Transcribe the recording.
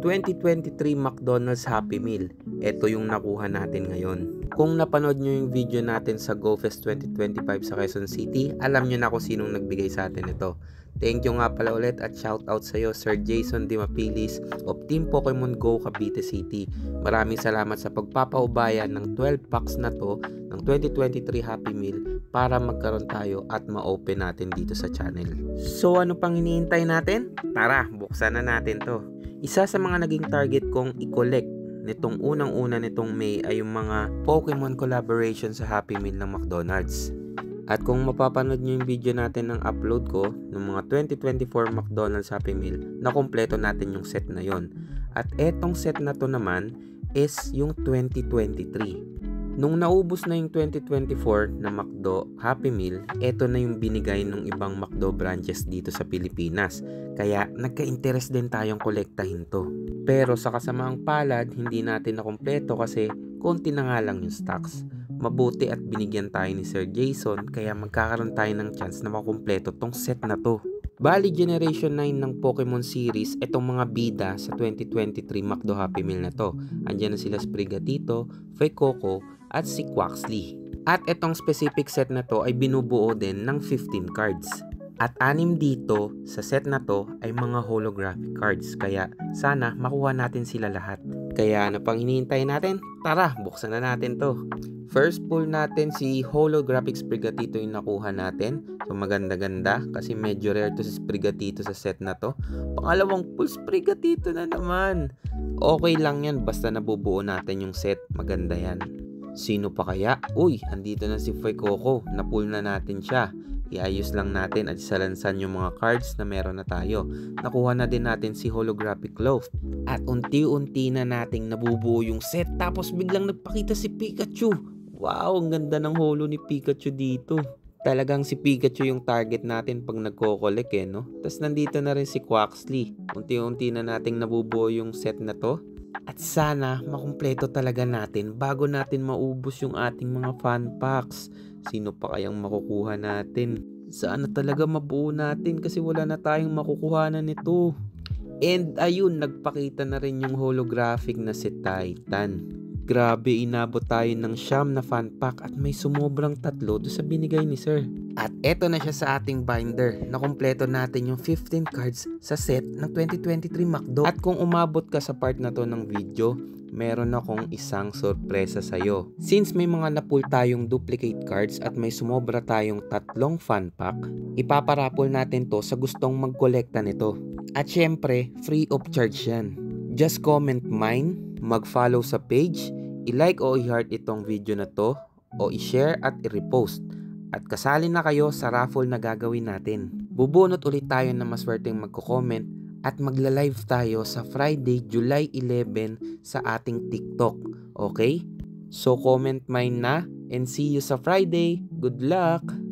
2023 McDonald's Happy Meal. Ito yung nakuha natin ngayon. Kung napanood nyo yung video natin sa GoFest 2025 sa Quezon City, alam nyo na kung sinong nagbigay sa atin ito. Thank you nga pala ulit at shoutout sa iyo Sir Jason Dimapilis of Team Pokemon Go Cavite City. Maraming salamat sa pagpapaubaya ng 12 packs na to ng 2023 Happy Meal para magkaroon tayo at ma-open natin dito sa channel. So ano pang hinihintay natin? Tara, buksan na natin to. Isa sa mga naging target kong i-collect nitong unang-una nitong May ay yung mga Pokemon collaboration sa Happy Meal ng McDonald's. At kung mapapanood nyo yung video natin ng upload ko ng mga 2024 McDonald's Happy Meal, na kompleto natin yung set na yon. At etong set na to naman is yung 2023. Nung naubos na yung 2024 na McDo Happy Meal, eto na yung binigay ng ibang McDo branches dito sa Pilipinas. Kaya nagka-interest din tayong kolektahin to. Pero sa kasamaang palad, hindi natin nakompleto kasi konti na nga lang yung stocks. Mabuti at binigyan tayo ni Sir Jason kaya magkakaroon tayo ng chance na makumpleto tong set na to. Bali Generation 9 ng Pokemon series itong mga bida sa 2023 McDo Happy Meal na to. Andiyan na sila Sprigatito, Fuecoco at si Quaxly. At itong specific set na to ay binubuo din ng 15 cards. At 6 dito sa set na to ay mga holographic cards kaya sana makuha natin sila lahat. Kaya ano pang hinihintay natin? Tara, buksan na natin to. First pull natin si holographic Sprigatito yung nakuha natin. So maganda-ganda kasi medyo rare to si Sprigatito sa set na to. Pangalawang pull Sprigatito na naman. Okay lang yan basta nabubuo natin yung set. Maganda yan. Sino pa kaya? Uy, andito na si Fuecoco. Na-pull na natin siya. Iayos lang natin at isalansan yung mga cards na meron na tayo. Nakuha na din natin si holographic Loaf. At unti-unti na nating nabubuo yung set tapos biglang nagpakita si Pikachu. Wow, ang ganda ng holo ni Pikachu dito. Talagang si Pikachu yung target natin pag nagko-collect no? Tapos nandito na rin si Quaxly. Unti-unti na nating nabubuo yung set na to. At sana makumpleto talaga natin bago natin maubos yung ating mga fan packs. Sino pa kayang makukuha natin? Sana talaga mabuo natin kasi wala na tayong makukuhanan nito. And ayun, nagpakita na rin yung holographic na si Titan. Grabe, inabot tayo ng 9 na fan pack at may sumobrang 3 doon sa binigay ni Sir. At eto na siya sa ating binder. Nakumpleto natin yung 15 cards sa set ng 2023 McDo. At kung umabot ka sa part na to ng video, meron akong isang sorpresa sa'yo. Since may mga na-pull tayong duplicate cards at may sumobra tayong 3 fan pack, ipaparapol natin to sa gustong magkolekta nito. At syempre, free of charge yan. Just comment mine, mag-follow sa page, i-like o i-heart itong video na to, o i-share at i-repost. At kasali na kayo sa raffle na gagawin natin. Bubunot ulit tayo na maswerteng magko-comment at magla-live tayo sa Friday, July 11 sa ating TikTok. Okay? So comment mine na and see you sa Friday. Good luck!